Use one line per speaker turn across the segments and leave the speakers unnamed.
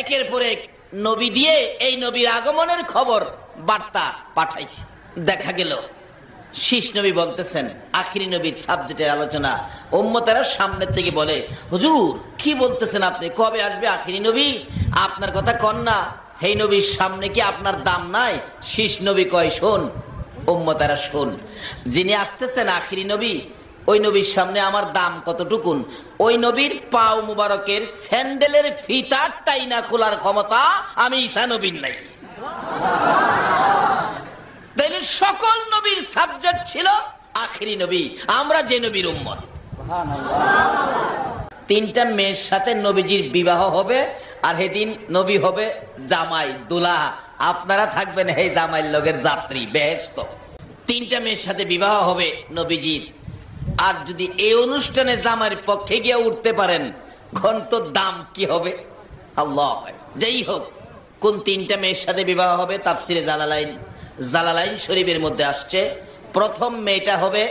একের পর এক নবী দিয়ে এই নবীর আগমনের খবর বার্তা পাঠাইছে। দেখা গেল শীষ নবী বলতেছেন, আখিরি নবীর সাবজেক্টের আলোচনা। উম্মতেরা সামনের থেকে বলে, হুজুর কি বলতেছেন আপনি, কবে আসবে আখিরি নবী? আপনার কথা কন না, এই নবীর সামনে কি আপনার দাম নাই? শীষ নবী কয়, শোন উম্মতেরা শোন, যিনি আসতেছেন আখিরি নবী, ওই নবীর সামনে আমার দাম কতটুকুন? ওই নবীর পাও মুবারকের স্যান্ডেলের ফিতার টাইনা খোলার ক্ষমতা আমি ঈসা নবীর নাই। তাইলে সকল নবীর সাবজেক্ট ছিল আখিরি নবী, আমরা যে নবীর উম্মত। তিনটা মেয়ের সাথে নবীজির বিবাহ হবে, আর সেদিন নবী হবে জামাই দুলা, আপনারা থাকবেন এই জামাইয়ের লগের যাত্রী বেহেশত। তিনটা মেয়ের সাথে বিবাহ হবে নবীজির, আর যদি এই অনুষ্ঠানে জামাইয়ের পক্ষে গিয়ে উঠতে পারেন, ঘন্টার দাম কি হবে আল্লাহ। যাই হোক, কোন তিনটা মেয়ের সাথে বিবাহ হবে তাফসিরে জালালাইন শরীফের মধ্যে আসছে। প্রথম মেয়েটা হবে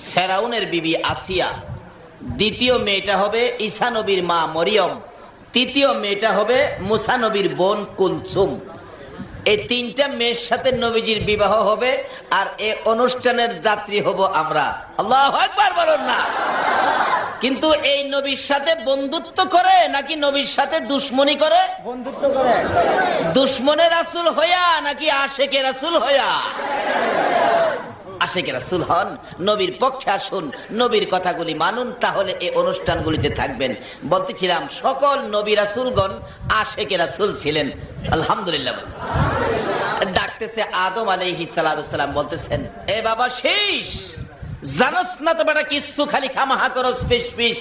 ফেরাউনের বিবি আসিয়া, দ্বিতীয় মেয়েটা হবে ঈসা নবীর মা মরিয়ম, তৃতীয় মেয়েটা হবে মুসা নবীর বোন কুলসুম। এই তিনটা মেয়ের সাথে নবীজির বিবাহ হবে, আর এই অনুষ্ঠানের যাত্রী হব আমরা। আল্লাহু আকবার বলুন না। কিন্তু এই নবীর সাথে বন্ধুত্ব করে নাকি নবীর সাথে দুশ্মনী করে?
বন্ধুত্ব করে।
দুশ্মনের রাসূল হইয়া নাকি আশেকে রাসূল হইয়া? আশেকে রাসূল হন, নবীর পক্ষে আসুন, নবীর কথাগুলি মানুন, তাহলে এই অনুষ্ঠানগুলিতে থাকবেন। বলতেছিলাম সকল নবী রাসূলগণ আশেকে রাসূল ছিলেন। আলহামদুলিল্লাহ। ডাকতেছে আদম আলাইহিস সালাম, বলতেছেন, এ বাবা শীষ, জানোস না তো বেটা কিছু খালি খামাহা করস ফিস ফিস।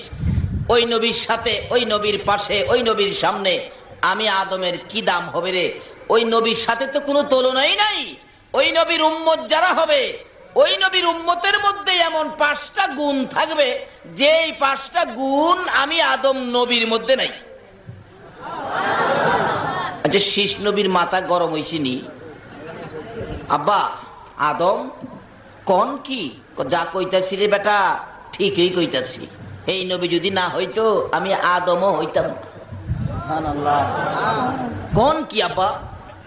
ওই নবীর সাথে, ওই নবীর পাশে, ওই নবীর সামনে আমি আদমের কি দাম হবে রে? ওই নবীর সাথে তো কোনো তুলনাই নাই। ওই নবীর উম্মত যারা হবে, ওই নবীর উম্মতের মধ্যে এমন 5টা গুণ থাকবে, যেই 5টা গুণ আমি আদম নবীর মধ্যে নাই। আচ্ছা, শীষ নবীর মাথা গরম হইছিনি? আব্বা আদম কোন কি যা কইতাছি রে বেটা, ঠিকই কইতাছি। এই নবী যদি না হইতো আমি আদমও হইতাম। কোন কি আব্বা?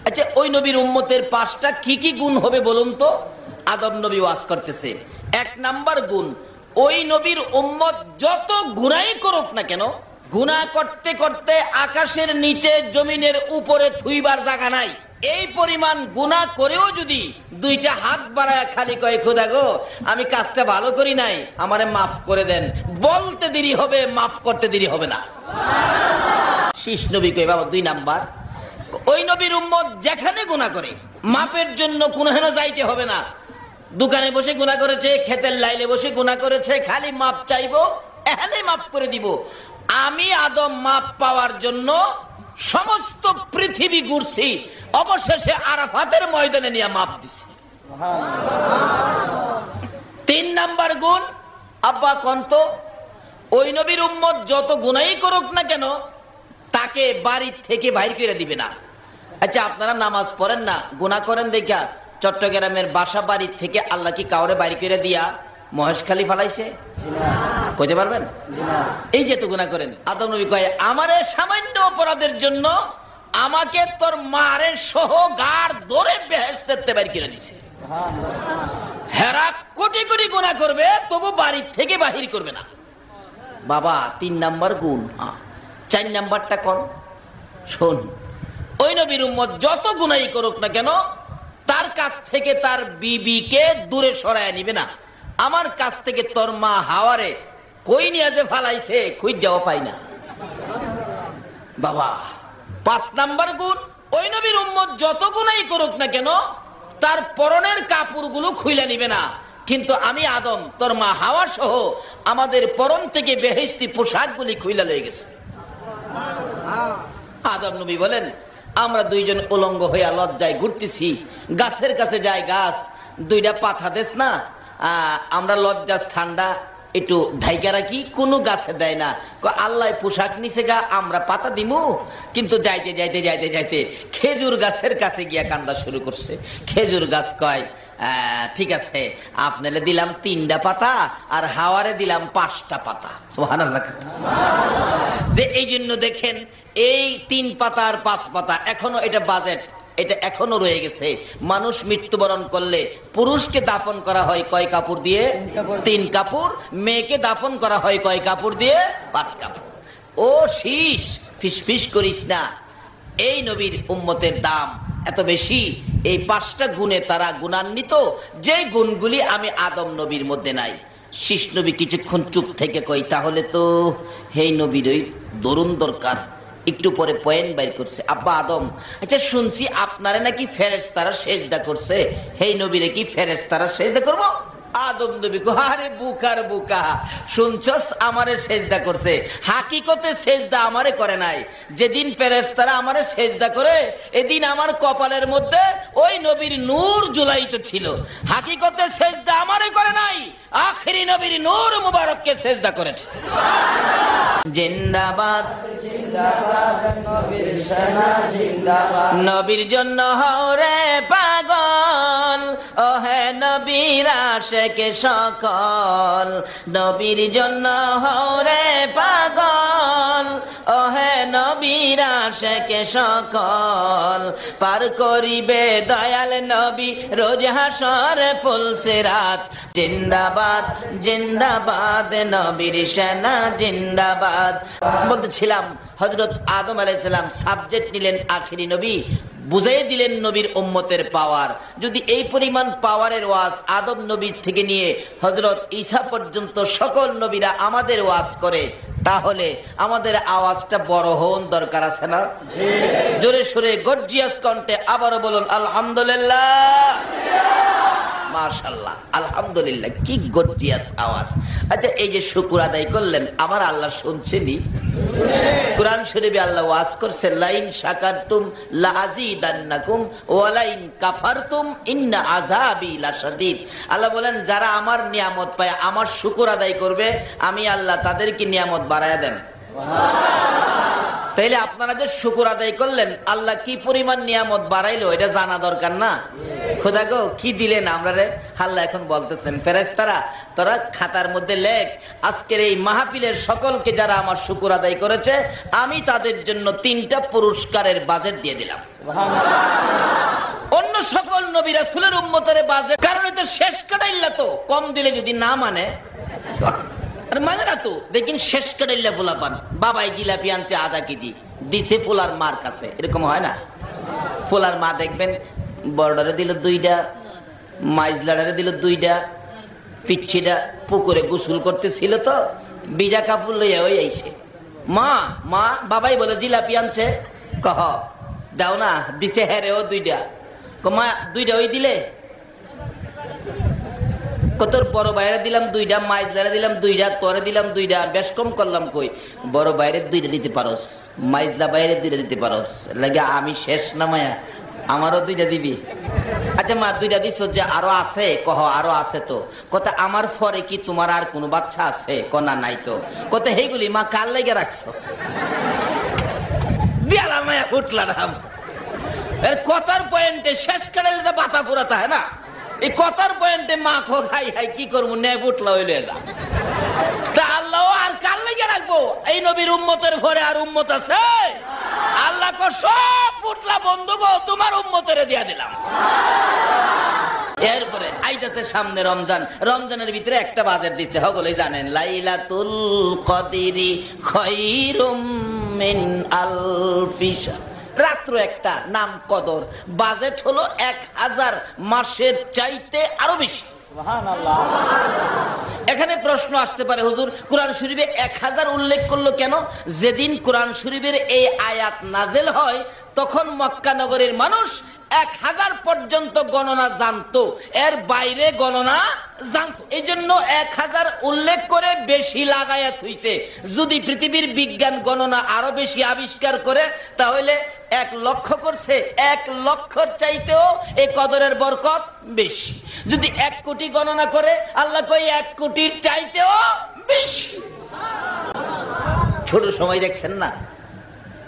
আচ্ছা, ওই নবীর উম্মতের 5টা কি কি গুণ হবে বলুন তো? আদম নবী ওয়াজ করতেছে। 1 নাম্বার গুণ, ওই নবীর উম্মত যত গুনাই করুক না কেন, গুনাহ করতে করতে আকাশের নিচে জমিনের উপরে থুইবার জায়গা নাই। এই পরিমাণ গুনাহ করেও যদি 2টা হাত বাড়ায় খালি কয়, খোদা গো আমি কাজটা ভালো করি নাই, আমারে মাফ করে দেন, বলতে দেরি হবে, মাফ করতে দেরি হবে না। শীষ নবী কয়, বাবা 2 নাম্বার, ওই নবীর উম্মত যেখানে গুনাহ করে মাপের জন্য কোনখানে যাইতে হবে না। দোকানে বসে গুনাহ করেছে, ক্ষেতের লাইলে বসে গুনাহ করেছে, খালি মাপ চাইবো, এখানে মাফ করে দিব। আমি আদম মাপ পাওয়ার জন্য সমস্ত পৃথিবী ঘুরছি, অবশেষে আরাফাতের ময়দানে নিয়ে মাপ দিছি। 3 নাম্বার গুণ, আব্বা কন্ত, ওই নবীর উম্মত যত গুনাহই করুক না কেন তাকে বাড়ি থেকে বাইর করে দিবে না। আচ্ছা, আপনারা নামাজ পড়েন না, গুনাহ করেন দেখা চট্টগ্রামের বাসা বাড়ির থেকে আল্লাহ কি কাউরে বাইর করে দিয়া মহেশখালী ফালাইছে? কইতে পারবেন? এই যে তো গুনাহ করেন, আদম নবী কয়, আমারে সামান্য অপরাধের জন্য আমাকে তোর মারে সহ গাড় ধরে বেহেশতে বাইর করে দিছে। হেরা কোটি কোটি গুনাহ করবে, তবু বাড়ি থেকে বাহির করবে না। বাবা 3 নাম্বার গুণ। 4 নাম্বারটা কোন? শোন, ওই নবীর উম্মত যত গুনাহই করুক না কেন তার কাছ থেকে তার বিবিকে দূরে সরায় নিবে না। আমার কাছ থেকে তোর মা হাওয়ারে কই নিয়ে যে ফালাইছে খুঁজ যাওয়া পাই না। বাবা 5 নাম্বার গুণ, ওই নবীর উম্মত যত গুনাহই করুক না কেন তার পরনের কাপড়গুলো খুইলা নিবে না। কিন্তু আমি আদম তোর মা হাওয়া সহ আমাদের পরন থেকে বেহেশতি পোশাকগুলি খুইলা লয়ে গেছে। আদম নবী বলেন, আমরা 2 জন উলঙ্গ হইয়া লজ্জায় ঘুরতেছি, গাছের কাছে যাই, গাছ 2টা পাতা দেস না, আমরা লজ্জা ঠান্ডা একটু ঢাইকা রাখি, কোনো গাছে দেয় না। আল্লাহ পোশাক নিচে গা, আমরা পাতা দিমু। কিন্তু যাইতে যাইতে যাইতে যাইতে খেজুর গাছের কাছে গিয়া কান্দা শুরু করছে। খেজুর গাছ কয়, ঠিক আছে, আপনারে দিলাম 3টা পাতা আর হাওয়ারে দিলাম 5টা পাতা। সুবহানাল্লাহ। যে এই জন্য দেখেন এই 3 পাতা আর 5 পাতা এখনো এটা বাজেট, এটা এখনো রয়ে গেছে। মানুষ মৃত্যুবরণ করলে পুরুষকে দাফন করা হয় কয় কাপড় দিয়ে? 3 কাপড়। মেয়েকে দাফন করা হয় কয় কাপড় দিয়ে? 5 কাপড়। ও শীষ, ফিসফিস করিস না। এই নবীর উম্মতের দাম এত বেশি, এই 5টা গুণে তারা গুণান্বিত, যে গুণগুলি আমি আদম নবীর মধ্যে নাই। শীষ নবী কিছুক্ষণ চুপ থেকে কই, তাহলে তো এই নবীর ওই দরুন দরকার। একটু পরে পয়েন্ট বাইর করছে, আব্বা আদম, আচ্ছা শুনছি আপনারে নাকি ফেরেশতারা সেজদা করছে, এই নবীরে কি ফেরেশতারা সেজদা করব? আদম নবী কো, আরে বুকার বুকা, শুনছস আমারে সেজদা করছে, হাকিকতে সেজদা আমারে করে নাই। যেদিন ফেরেশতারা আমারে সেজদা করে এদিন আমার কপালের মধ্যে ওই নবীর নূর জুলাইত ছিল। হাকিকতে সেজদা আমারে করে নাই, আখেরি নবীর নূর মুবারককে সেজদা করেছে। জিন্দাবাদ জিন্দাবাদ নবীর শানা জিন্দাবাদ। নবীর জন্য হও রে পাগল, ও হে নবীর আশিক সকল। নবীর জন্য হও রে পাগল, ও হে নবীর আশিক সকল। পার করিবে দয়াল নবী রোজ হাসর ফুলসিরাত। জিন্দাবাদ জিন্দাবাদ নবীর শানা জিন্দাবাদ। বলতেছিলাম হযরত আদম আলাইহিস সালাম সাবজেক্ট নিলেন আখেরি নবী, বুঝাই দিলেন নবীর উম্মতের পাওয়ার। যদি এই পরিমাণ পাওয়ারের ওয়াজ আদম নবী থেকে নিয়ে হযরত ঈসা পর্যন্ত সকল নবীরা আমাদের ওয়াজ করে, তাহলে আমাদের আওয়াজটা বড় হওয়ার দরকার আছে না? জোরে সোরে গর্জিয়াস কণ্ঠে আবারও বলুন আলহামদুলিল্লাহ। মাশাআল্লাহ, আলহামদুলিল্লাহ, কি গর্জিয়াস আওয়াজ। আচ্ছা, এই যে শুকর আদায় করলেন, আমার আল্লাহ শুনছেনই। কুরআন শরীফে আল্লাহ ওয়াজ করছে, লাইন শাকারতুম লাযিদান্নাকুম ওয়া লাইন কাফারতুম ইন্না আযাবি লাশাদীদ। আল্লাহ বলেন, যারা আমার নিয়ামত পায়, আমার শুকর আদায় করবে, আমি আল্লাহ তাদেরকে নিয়ামত বাড়ায়া দেন। তাইলে আপনারা যে শুকর আদায় করলেন, আল্লাহ কি পরিমাণ নিয়ামত বাড়াইলো এটা জানা দরকার না? খোদা গো কি দিলেন আমরা রে? আল্লাহ এখন বলতেছেন, ফেরেশতারা তোরা খাতার মধ্যে লেখ, আজকের এই মাহফিলের সকলকে যারা আমার শুকর আদায় করেছে, আমি তাদের জন্য 3টা পুরস্কারের বাজেট দিয়ে দিলাম। অন্য সকল নবী রাসূলের উম্মতের বাজেট, কারণ এটা শেষ কাটাইল্লা, তো কম দিলে যদি না মানে মানে না তো। দেখেন শেষ কাটাইল্লা পোলা পান, বাবাই জিলাপি আনছে আধা কেজি, দিছে পোলার মার কাছে, এরকম হয় না? পোলার মা দেখবেন বড়ডারে দিল 2টা, মাইজলাডারে দিল 2টা, পিচ্ছিটা পুকুরে গোসল করতেছিল তো ভিজা কাপড় লইয়া ওই আইছে, মা মা, বাবাই বলে জিলাপি আনছে, কহ দাও না, দিছে হ্যারে ও 2টা। মা 2টা ওই দিলে, তোর বড় বাইরে দিলাম 2টা, মাইজলারে দিলাম 2টা, তোরে দিলাম 2টা, বেশ কম করলাম কই? বড় বাইরে 2টা দিতে পারোস, মাইজলা বাইরে 2টা দিতে পারোস, লাগে আমি শেষ না মায়া, আমারও 2টা দিবি? আচ্ছা মা 2টা দিছ, যে আরো আছে? কহ আরো আছে তো। কথা আমার পরে কি তোমার আর কোনো বাচ্চা আছে? কনা নাই তো। কথা হেগুলি মা কার লাগে রাখছস? দিয়ালা মায়া উঠলাম। এর কথার পয়েন্টে শেষ করে বাতা পুরাতা হয় না, এই কথার পয়েন্টে মা খো খাই খাই কি করবো, নেব উঠলা হইলে যা। তা আল্লাহ আর কার লেগে রাখবো? এই নবীর উম্মতের ঘরে আর উম্মত আছে? আল্লাহ কো সব উঠলা বন্ধু গো, তোমার উম্মতের দিয়া দিলাম। এরপরে আইতাছে সামনে রমজান, রমজানের ভিতরে একটা বাজেট দিচ্ছে, সকলেই জানেন, লাইলাতুল কদরি খায়রুম মিন আলফি শাহর। রাত্র একটা, নাম কদর, বাজেট হলো 1000 মাসের চাইতে আরো বেশি। সুবহানাল্লাহ। এখানে প্রশ্ন আসতে পারে, হুজুর কোরআন শরীফে 1000 উল্লেখ করলো কেন? যেদিন কোরআন শরীফের এই আয়াত নাজেল হয়, তখন মক্কা নগরের মানুষ 1000 পর্যন্ত গণনা জানতো, এর বাইরে গণনা জানতো। এই জন্য 1000 উল্লেখ করে বেশি লাগায়া থইছে। যদি পৃথিবীর বিজ্ঞান গণনা আরো বেশি আবিষ্কার করে, তাহলে 1 লক্ষ করছে, 1 লক্ষর চাইতেও এই কদরের বরকত বেশি। যদি 1 কোটি গণনা করে, আল্লাহ কই 1 কোটির চাইতেও বেশি। ছোট সময় দেখছেন না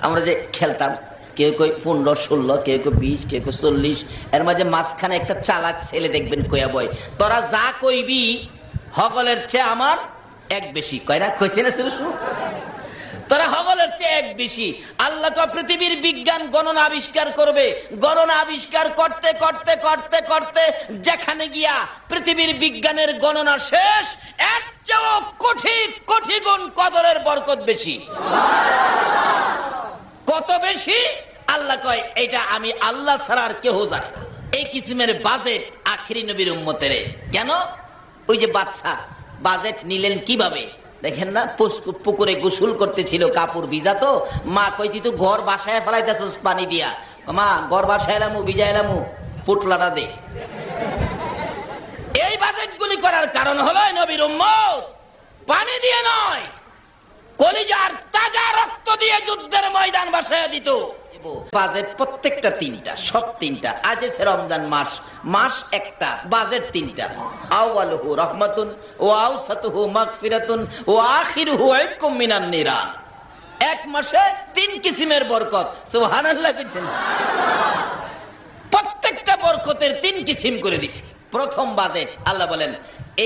আমরা যে খেলতাম, কেউ কেউ 15-16, কেউ কেউ 20, কেউ কেউ 40, এর মাঝে মাঝখানে একটা চালাক ছেলে দেখবেন কয়া বয়, তোরা যা কইবি হগলের চেয়ে আমার এক বেশি। কয় না, কইছে না শুরু, তোরা হগলের চেয়ে এক বেশি। আল্লাহ তো পৃথিবীর বিজ্ঞান গণনা আবিষ্কার করবে, গণনা আবিষ্কার করতে করতে করতে করতে যেখানে গিয়া পৃথিবীর বিজ্ঞানের গণনা শেষ, এর চেয়েও কোটি কোটি গুণ কদরের বরকত বেশি। কত বেশি? আল্লাহ কয় এটা আমি আল্লাহ ছাড়া আর কেউ জানে না। এই কিসিমের বাজেট আখিরি নবীর উম্মতের। কেন? ওই যে বাচ্চা বাজেট নিলেন কিভাবে দেখেন না, পুকুরে গোসল করতেছিল, কাপড় ভিজা, তো মা কইতি তো ঘর বাসায় ফেলাইতেছস পানি দিয়া। মা ঘর বাসায় এলামু, ভিজাইলামু, পুটলাটা দে। এই বাজেট গুলি করার কারণ হলো নবীর উম্মত পানি দিয়ে নয়, কলিজার তাজা রক্ত দিয়ে যুদ্ধের ময়দান বাসায় দিত। বাজেট প্রত্যেকটা তিনটা, সব তিনটা। আজ এসে রমজান মাস, মাস একটা, বাজেট তিনটা। আউয়ালুহু রাহমাতুন ওয়া আওসাতুহু মাগফিরাতুন ওয়া আখিরুহু ইতকুম মিনান নিরান। এক মাসে তিন কিসিমের বরকত। সুবহানাল্লাহ কইছেন। প্রত্যেকটা বরকতের তিন কিসিম করে দিছি। প্রথম বাজেট আল্লাহ বলেন,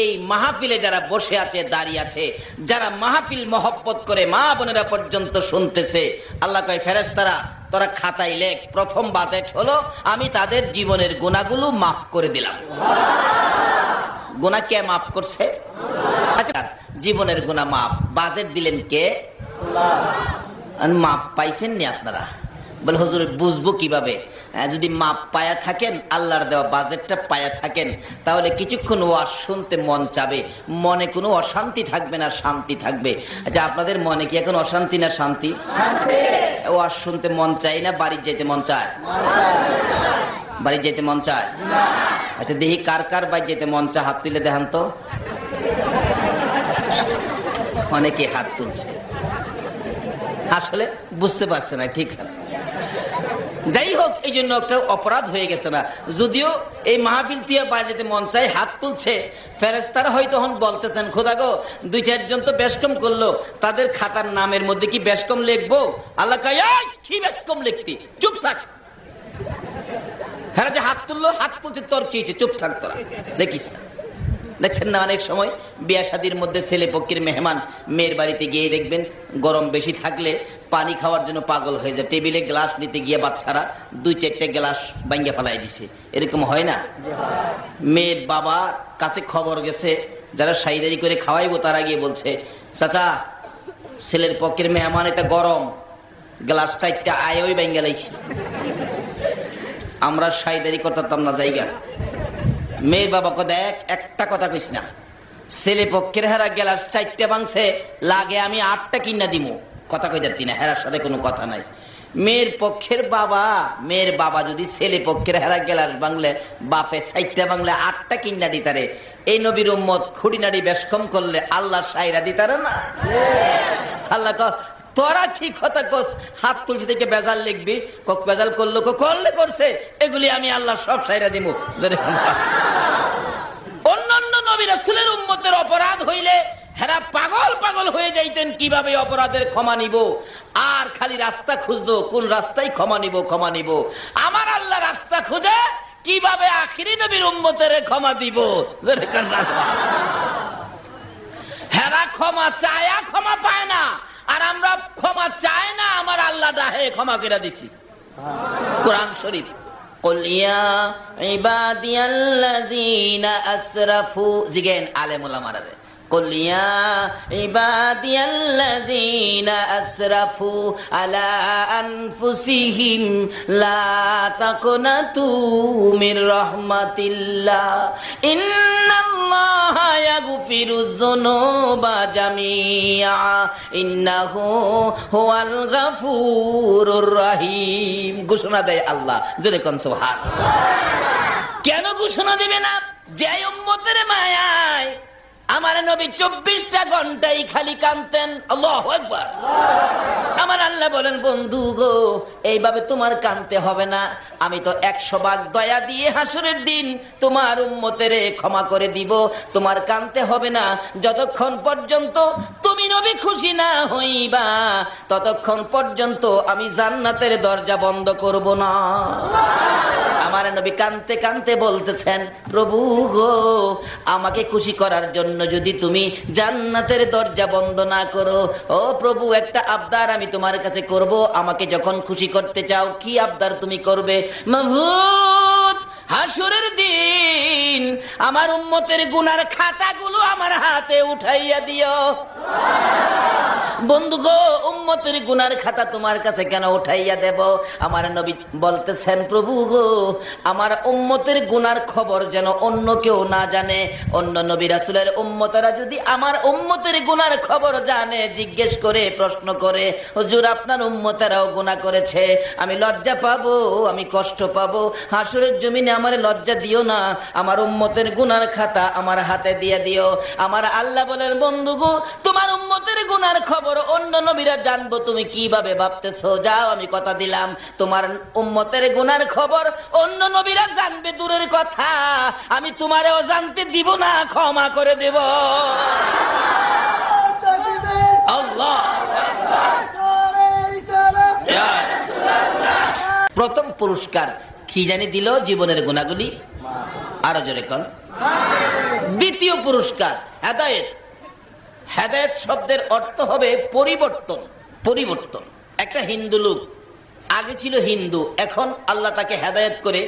এই মাহফিলে যারা বসে আছে, দাঁড়িয়ে আছে, যারা মাহফিল মহব্বত করে মা বোনেরা পর্যন্ত শুনতেছে, আল্লাহ কয় ফেরেশতারা তোরা খাতায় লেখ, প্রথম বাজেট হলো আমি তাদের জীবনের গুনাহগুলো মাফ করে দিলাম। গুনাহ কে মাফ করছে? আচ্ছা, জীবনের গুনাহ মাফ, বাজেট দিলেন কে? আল্লাহ। মাফ পাইছেন নি আপনারা? বলে হুজুর বুঝবো কিভাবে? যদি মাপ পায়া থাকেন, আল্লাহর দেওয়া বাজেটটা পায়া থাকেন, তাহলে কিছুক্ষণ ওয়াজ শুনতে মন চাবে, মনে কোনো অশান্তি থাকবে না, শান্তি থাকবে। আচ্ছা, আপনাদের মনে কি এখন অশান্তি না শান্তি? ওয়াজ শুনতে মন চাই না বাড়ি যেতে মন চায়? বাড়ি যেতে মন চায়? আচ্ছা, দেখি কার কার বাড়ি যেতে মন চায়, হাত তুলে দেখান তো। অনেকে হাত তুলছে, আসলে বুঝতে পারছে না। ঠিক আছে, যাই হোক, এই জন্য একটা অপরাধ হয়ে গেছে না। যদিও এই মাহফিল দিয়ে বাড়িতে মন চাই, হাত তুলছে, ফেরেশতারা হয়তো তখন বলতেছেন, খোদা গো, 2-4 জন তো বেশকম করলো, তাদের খাতার নামের মধ্যে কি বেশকম লিখবো? আল্লাহ কয় কি বেশকম লিখতি, চুপ থাক। হ্যাঁ, যে হাত তুললো, হাত তুলছে, তোর কি হয়েছে, চুপ থাক তোরা, দেখিস না। দেখছেন না, অনেক সময় বিয়া শাদীর মধ্যে ছেলে পক্ষের মেহমান মেয়ের বাড়িতে গিয়ে দেখবেন গরম বেশি থাকলে পানি খাওয়ার জন্য পাগল হয়ে যায়, টেবিলে গ্লাস নিতে গিয়ে বাচ্চারা 2-4টে গ্লাস ভাঙিয়ে ফেলাই দিছে। এরকম হয় না? মেয়ের বাবার কাছে খবর গেছে, যারা সাইদারি করে খাওয়াইবো তারা গিয়ে বলছে, চাচা ছেলের পক্ষের মেহমান এটা গরম, গ্লাস 4টা আয়ই ভাঙিয়ে লাইছে। আমরা সাইদারি করতাম না জায়গা। মেয়ের বাবাকে দেখ, একটা কথা কইস না, ছেলে পক্ষের হেরা গ্লাস 4টা ভাঙছে, লাগে আমি 8টা কিনা দিমু, কথা কই যাচ্ছি না, হেরার সাথে কোনো কথা নাই। মেয়ের বাবা যদি ছেলে পক্ষের হেরা গ্লাস ভাঙলে বাপে 4টা ভাঙলে 8টা কিনা দিতারে, এই নবীর উম্মত খুঁড়িনাড়ি বেশকম করলে আল্লাহ সাইরা দিতারে না? আল্লাহ তোরা কি কথা কস, হাত তুলসি থেকে বেজাল লিখবি, বেজাল করলো, করলে করছে, এগুলি আমি আল্লাহ সব সাইরা দিব। অন্যান্য নবী রাসূলের উম্মতের অপরাধ হইলে হেরা পাগল পাগল হয়ে যাইতেন, কিভাবে অপরাধের ক্ষমা নিব, আর খালি রাস্তা খুঁজতো, কোন রাস্তায় ক্ষমা নিব। আমার আল্লাহ রাস্তা খুঁজে কিভাবে আখিরি নবীর উম্মতের ক্ষমা দিব। হেরা ক্ষমা চায়া ক্ষমা পায় না, আর আমরা ক্ষমা চাই না, আমার আল্লাহ ডাহে ক্ষমা করে দিছি। কোরআন শরীফ, কুল ইয়া ইবাদিয়াল্লাযীনা আসরাফু, জিগেন আলেম ওলামারা, কুল ইয়া ইবাদিয়াল্লাযীনা আসরাফু আলা আনফুসিহিম লা তাকনাতু মির রাহমাতিল্লাহ ইন্নাল্লাহা ইয়াগফিরুয যুনুবা জামিআ ইন্নাহু হুয়াল গফুরুর রহিম। ঘোষণা দেয় আল্লাহ, জোরে কোন সুবহানাল্লাহ। কেন ঘোষণা দিবে না? যে উম্মতের মায়ায় আমার নবী 24টা ঘন্টাই খালি কাঁদতেন। আল্লাহু আকবার। আমার আল্লাহ বলেন, বন্ধু গো, এইভাবে তোমার কাঁদতে হবে না, আমি তো 100 ভাগ দয়া দিয়ে হাসরের দিন তোমার উম্মতের ক্ষমা করে দিব। তোমার কাঁদতে হবে না, যতক্ষণ পর্যন্ত তুমি নবী খুশি না হইবা ততক্ষণ পর্যন্ত আমি জান্নাতের দরজা বন্ধ করব না। আমার নবী কাঁদতে কাঁদতে বলতেছেন, প্রভু গো, আমাকে খুশি করার জন্য যদি তুমি জান্নাতের দরজা বন্ধ না করো, ও প্রভু, একটা আবদার আমি তোমার কাছে করব। আমাকে যখন খুশি করতে চাও, কি আবদার তুমি করবে? মাবুদ, হাসরের দিন আমার উম্মতের গুনার খাতাগুলো আমার হাতে উঠাইয়া দিও। বন্ধু গো, উম্মতের গুনার খাতা তোমার কাছে কেন উঠাইয়া দেব? আমার নবী বলতেছেন, প্রভু গো, আমার উম্মতের গুনার খবর যেন অন্য কেউ না জানে। অন্য নবী রাসূলের উম্মতেরা যদি আমার উম্মতের গুনার খবর জানে, জিজ্ঞেস করে, প্রশ্ন করে, হুজুর আপনার উম্মতেরাও গুনাহ করেছে, আমি লজ্জা পাবো, আমি কষ্ট পাবো। হাসরের জমিনে আমার লজ্জা দিও না, আমার উম্মতের গুনার খাতা আমার হাতে দিয়ে দিও। আমার আল্লাহ বলেন, বন্ধু গো, তোমার উম্মতের গুনার খবর অন্য নবীরা জানবো তুমি কিভাবে ভাবতেছো? যাও, আমি কথা দিলাম, তোমার উম্মতের গুনার খবর অন্য নবীরা জানবে দূরের কথা, আমি তোমারেও জানতে দিব না, ক্ষমা করে দেব। আল্লাহ। প্রথম পুরস্কার কি জানি দিল? জীবনের গুনাহগুলি, আরো জোরে কোন। দ্বিতীয় পুরস্কার হেদায়েত। হেদায়েত শব্দের অর্থ হবে পরিবর্তন। পরিবর্তন। একটা হিন্দু লোক আগে ছিল হিন্দু, এখন আল্লাহ তাকে হেদায়েত করে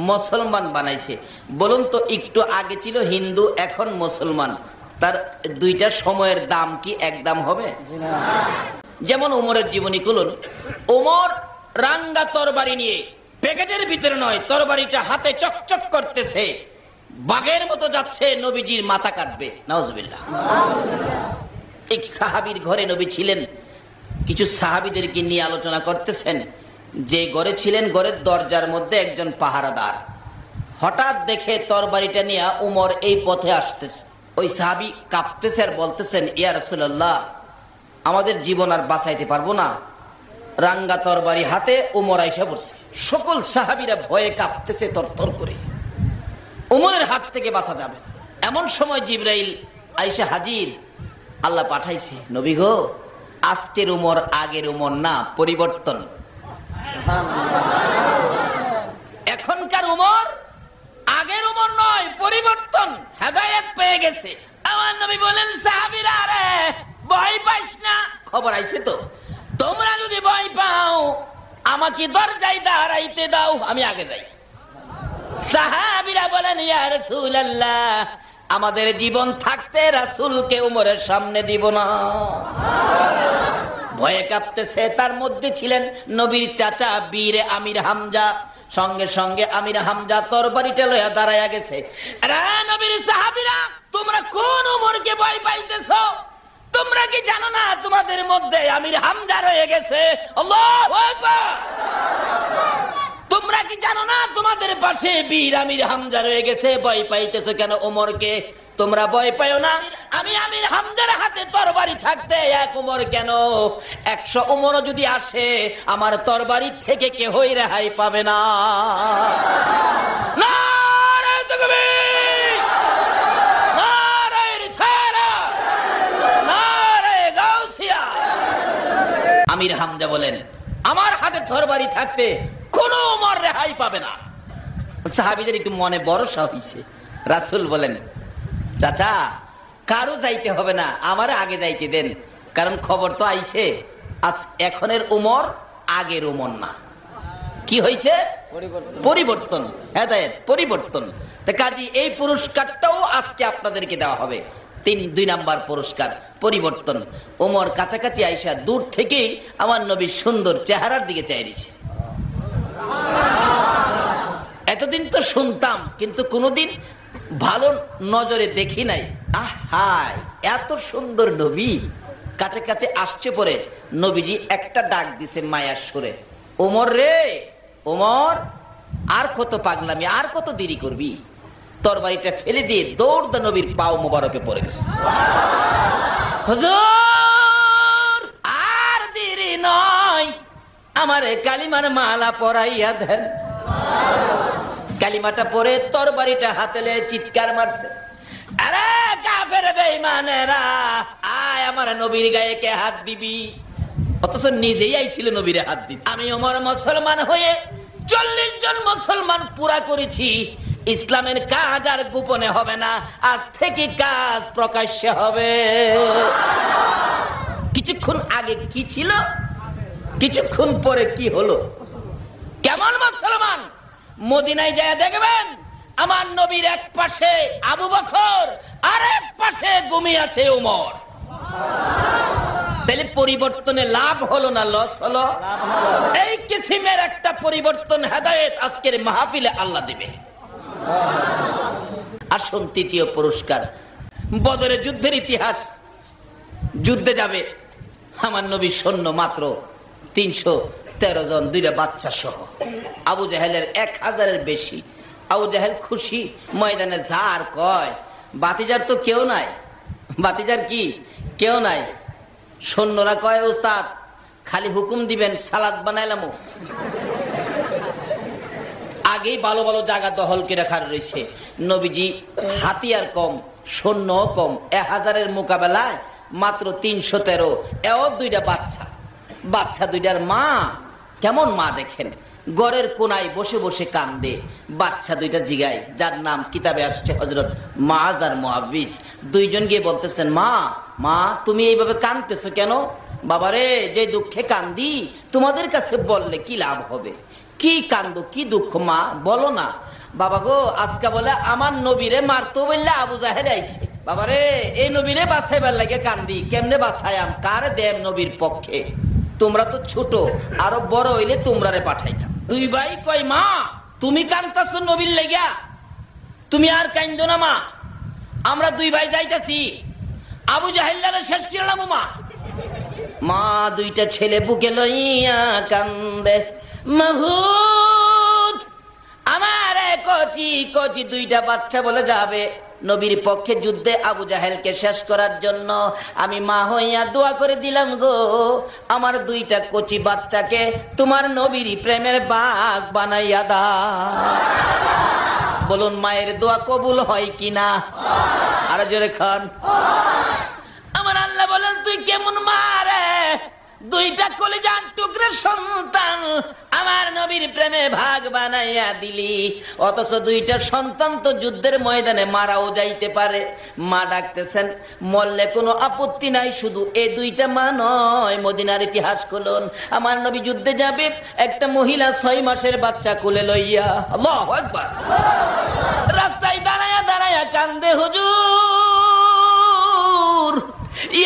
মুসলমান বানাইছে। বলুন তো, একটু আগে ছিল হিন্দু, এখন মুসলমান, তার দুইটা সময়ের দাম কি এক দাম হবে? যেমন ওমরের জীবনী খুলুন। ওমর রাঙ্গা তরবারি নিয়ে, প্যাকেটের ভিতরে নয়, তরবারিটা হাতে চকচক করতেছে, বাঘের মতো যাচ্ছে, নবীজির মাথা কাটবে। নাউজুবিল্লাহ। এক সাহাবীর ঘরে নবী ছিলেন, কিছু সাহাবীদেরকে নিয়ে আলোচনা করতেছেন। যে ঘরে ছিলেন, ঘরের দরজার মধ্যে একজন পাহারাদার। হঠাৎ দেখে তরবারিটা নিয়ে উমর এই পথে আসতেছে। ওই সাহাবী কাঁপতেছে আর বলতেছেন, ইয়া রাসূলুল্লাহ, আমাদের জীবন আর বাঁচাইতে পারবো না। রাঙ্গা তরবারি হাতে উমর আইসা পড়ছে। সকল সাহাবীরা ভয়ে কাঁপতেছে তরতর করে, উমরের হাত থেকে বাঁচা যাবে। এমন সময় জিবরাইল আইসা হাজির। আল্লাহ পাঠাইছে, নবী গো, আজকের উমর আগের উমর না, পরিবর্তন। এখনকার উমর আগের উমর নয়, পরিবর্তন, হেদায়েত পেয়ে গেছে। আমার নবী বলেন, সাহাবীরা, আরে ভয় পাইস না, খবর আইছে তো। তোমরা যদি ভয় পাও, আমাকে দরজায় দাঁড়াইতে দাও, আমি আগে যাই। সাহাবীরা বলেন, ইয়া রাসূলুল্লাহ, আমাদের জীবন থাকতে রাসূলকে উমরের সামনে দিব না। ভয়ে কাঁপতেছে। তার মধ্যে ছিলেন নবীর চাচা বীর আমির হামজা। সঙ্গে সঙ্গে আমির হামজা তরবারিটা লইয়া দাঁড়াইয়া গেছে। আরে নবীর সাহাবীরা, তোমরা কোন উমরকে ভয় পাইতেছো? তোমরা কি জানো না তোমাদের মধ্যে আমির হামজা রয়ে গেছে? আল্লাহু আকবার। তোমরা কি জানো না তোমাদের পাশে বীর আমির হামজা রয়ে গেছে? ভয় পাইতেছো কেন ওমরকে? তোমরা ভয় পাইও না, আমি আমির হামজার হাতে তরবারি থাকতে এক ওমর কেন, 100 ওমরও যদি আসে, আমার তরবারি থেকে কেউই রেহাই পাবে না। নারায়ে তাকবীর, নারায়ে রিসালাত, নারায়ে গাউসিয়া। আমির হামজা বলেন, আমার হাতে তরবারি থাকতে কোন ওমর রেহাই পাবে না। সাহাবীদের একটু মনে ভরসা হইছে। রাসূল বলেন, চাচা, কারো যাইতে হবে না, আমার আগে যাইতে দেন, কারণ খবর তো আইছে, এখনের উমর আগের উমর না। কি হয়েছে? পরিবর্তন, হেদায়েত, পরিবর্তন। কাজী এই পুরস্কারটাও আজকে আপনাদেরকে দেওয়া হবে। 2 নাম্বার পুরস্কার, পরিবর্তন। উমর কাছাকাছি আইসা দূর থেকেই আমার নবীর সুন্দর চেহারার দিকে চাইছে। এতদিন তো শুনতাম, কিন্তু কোনোদিন ভালো নজরে দেখি নাই। আহাই, এত সুন্দর নবী কাছে কাছে আসছে। পরে নবীজি একটা ডাক দিছে মায়ার সুরে, ওমর রে, ওমর, আর কত পাগলামি, আর কত দেরি করবি? তরবারিটা ফেলে দিয়ে দৌড় দা নবীর পাও মোবারকে পড়ে গেছে। হুজুর আর দেরি নয়, আমারে কালিমার মালা পরাইয়া দেন। কালিমাটা পরে তরবারিটা হাতে লয়ে চিৎকার মারছে, আরে কাফের বেঈমানেরা, আয় আমার নবীর গায়ে কে হাত দিবি? অথচ নিজেই আইছিল নবীরে হাত দিতে। আমি ওমর মুসলমান হয়ে 40 জন মুসলমান পুরা করেছি। ইসলামের কাজ আর গোপনে হবে না, আজ থেকে কাজ প্রকাশ্যে হবে। কিছুক্ষণ আগে কি ছিল, কিছুক্ষণ পরে কি হলো? কেমন মুসলমান? মদিনায় যায় দেখবেন আমার নবীর এক পাশে আবু বকর আর এক পাশে ঘুমিয়ে আছে ওমর। তাহলে পরিবর্তনে লাভ হলো না লস হলো? এই কিসিমের একটা পরিবর্তন হেদায়েত আজকের মাহফিলে আল্লাহ দিবে। আসুন তৃতীয় পুরস্কার, বদরের যুদ্ধের ইতিহাস। যুদ্ধে যাবে আমার নবী সৈন্য মাত্র 313 জন, 2টা বাচ্চা সহ। আবু জাহেলের 1000-এর বেশি। আবু জাহেল খুশি, ময়দানে যার কয় বাতিজার তো কেউ নাই। বাতিজার কি কেউ নাই। সৈন্যরা কয় উস্তাদ খালি হুকুম দিবেন, সালাদ বানাইলাম। আগেই ভালো ভালো জায়গা দখল করে রাখার রয়েছে। নবীজি হাতিয়ার কম, সৈন্য কম, 1000-এর মোকাবেলায় মাত্র 313, এও 2টা বাচ্চা। বাচ্চা 2টার মা কেমন মা দেখেন, গড়ের কোনায় বসে বসে কান্দে। বাচ্চা 2টা জিগায়, যার নাম কিতাবে আসছে হযরত মুআজ আর মুআবিস। 2 জন গিয়ে বলতেছেন, মা মা তুমি এইভাবে কাঁদতেছো কেন? বাবারে যে দুঃখে কান্দি তোমাদের কাছে বললে কি লাভ হবে? কি কান্দো, কি দুঃখ মা বলো না। বাবা গো আজকে বলে আমার নবীরে মারতো বললে আবু জাহেল আইছে। বাবারে এই নবীরে বাঁচাইবার লাগে কান্দি, কেমনে বাঁচায়াম, কার দেম নবীর পক্ষে? তোমরা তো ছোট, আরো বড় হইলে তোমরারে পাঠাইতাম। 2 ভাই কয় মা তুমি কান্দাছো নবীর লাগিয়া, তুমি আর কান্দো না মা, আমরা 2 ভাই যাইতাছি, আবু জাহেলরে শেষ করলাম। মা মা 2টা ছেলে বুকে লইয়া কান্দে। মাহুদ আমার কচি কচি 2টা বাচ্চা বলে যাবে নবীর পক্ষে যুদ্ধে আবু জাহেলকে শেষ করার জন্য। আমি মা হইয়া দোয়া করে দিলাম গো আমার 2টা কচি বাচ্চাকে তোমার নবীর প্রেমের বাগ বানাইয়া দাও। বলুন মায়ের দোয়া কবুল হয় কিনা? আর জোরে খান। আমার আল্লাহ বলেন তুই কেমন মা রে, 2টা কলিজার টুকরা সন্তান আমার নবীর প্রেমে ভাগ বানাইয়া দিলি, অথচ 2টা সন্তান তো যুদ্ধের ময়দানে মারাও যাইতে পারে। মা ডাকতেছেন, মরলে কোনো আপত্তি নাই, শুধু এই 2টা মা নয়। মদিনার ইতিহাস খুলুন, আমার নবী যুদ্ধে যাবে, একটা মহিলা 6 মাসের বাচ্চা কোলে লইয়া, আল্লাহু আকবার, রাস্তায় দাঁড়ায়া দাঁড়ায়া কান্দে। হুজুর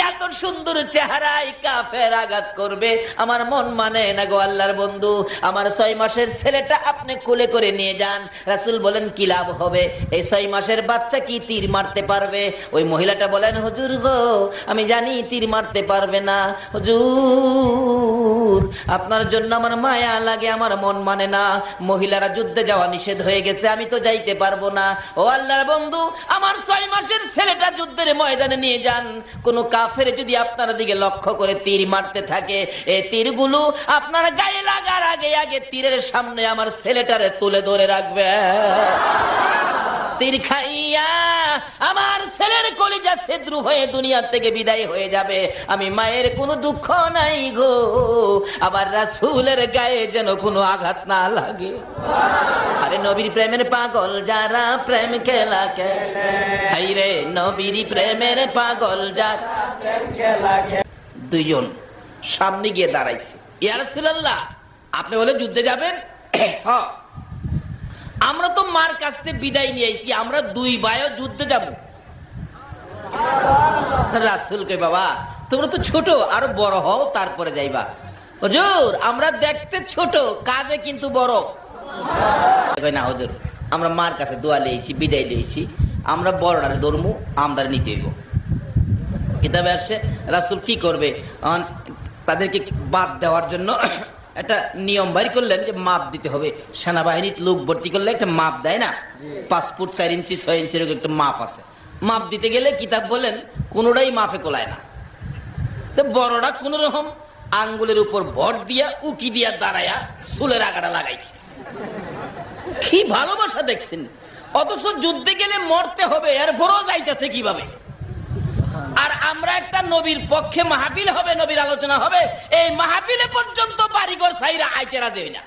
এত সুন্দর চেহারায় কাফের আঘাত করবে, আমার মন মানে না গো আল্লাহর বন্ধু, আমার 6 মাসের ছেলেটা আপনি কোলে করে নিয়ে যান। রাসূল বলেন কি লাভ হবে, এই 6 মাসের বাচ্চা কি তীর মারতে পারবে? ওই মহিলাটা বলেন, হুজুর গো আমি জানি তীর মারতে পারবে না, হুজুর আপনার জন্য আমার মায়া লাগে, আমার মন মানে না, মহিলারা যুদ্ধে যাওয়া নিষেধ হয়ে গেছে, আমি তো যাইতে পারবো না। ও আল্লাহর বন্ধু আমার 6 মাসের ছেলেটা যুদ্ধের ময়দানে নিয়ে যান, কোন কাফের যদি আপনার দিকে লক্ষ্য করে তীর মারতে থাকে, এই তীরগুলো আপনার গায়ে লাগার আগে আগে তীরের সামনে আমার ছেলেটারে তুলে ধরে রাখবে। তীর খাইয়া আমার ছেলের কলিজা ছিদ্র হয়ে দুনিয়া থেকে বিদায় হয়ে যাবে, আমি মায়ের কোনো দুঃখ নাই গো। আবার রাসূলের গায়ে যেন কোনো আঘাত না লাগে। আরে নবীর প্রেমের পাগল যারা প্রেম খেলা খেলে, হাইরে নবীর প্রেমের পাগল যারা প্রেম খেলা খেলে। 2 জন সামনে গিয়ে দাঁড়াইছে, ইয়া রাসূলুল্লাহ আপনি বলে যুদ্ধে যাবেন? হ্যাঁ। আমরা তো মার কাছ থেকে বিদায় নিয়ে আইছি, আমরা 2 ভাইও যুদ্ধে যাব। রাসূল কই বাবা তোমরা তো ছোট, আরো বড় হও তারপরে যাইবা। হুজুর আমরা দেখতে ছোট, কাজে কিন্তু বড়। না হুজুর আমরা মার কাছে দোয়া লইছি, বিদায় লইছি, আমরা বড়টারে ধর্ম আমরা নিতে হইব। কিতাবে আসছে রাসূল কি করবে, তাদেরকে বাদ দেওয়ার জন্য একটা নিয়ম বাইর করলেন যে মাপ দিতে হবে। সেনাবাহিনীর লোক ভর্তি করলে একটা মাপ দেয় না, 5 ফুট 4 ইঞ্চি 6 ইঞ্চির একটা মাপ আছে। মাপ দিতে গেলে কিতাব বলেন কোনোটাই মাপে কোলায় না। তো বড়টা কোন রকম আঙ্গুলের উপর ভর দিয়া উকি দিয়া দাঁড়ায়া চুলের আগাটা লাগাইছে। কি ভালোবাসা দেখছেন! অথচ যুদ্ধে গেলে মরতে হবে, এরপরও যাইতেছে কিভাবে। আর আমরা একটা নবীর পক্ষে মাহফিল হবে, নবীর আলোচনা হবে, এই মাহফিলে পর্যন্ত বাড়িঘর সাইরা আইতে রাজি হই না।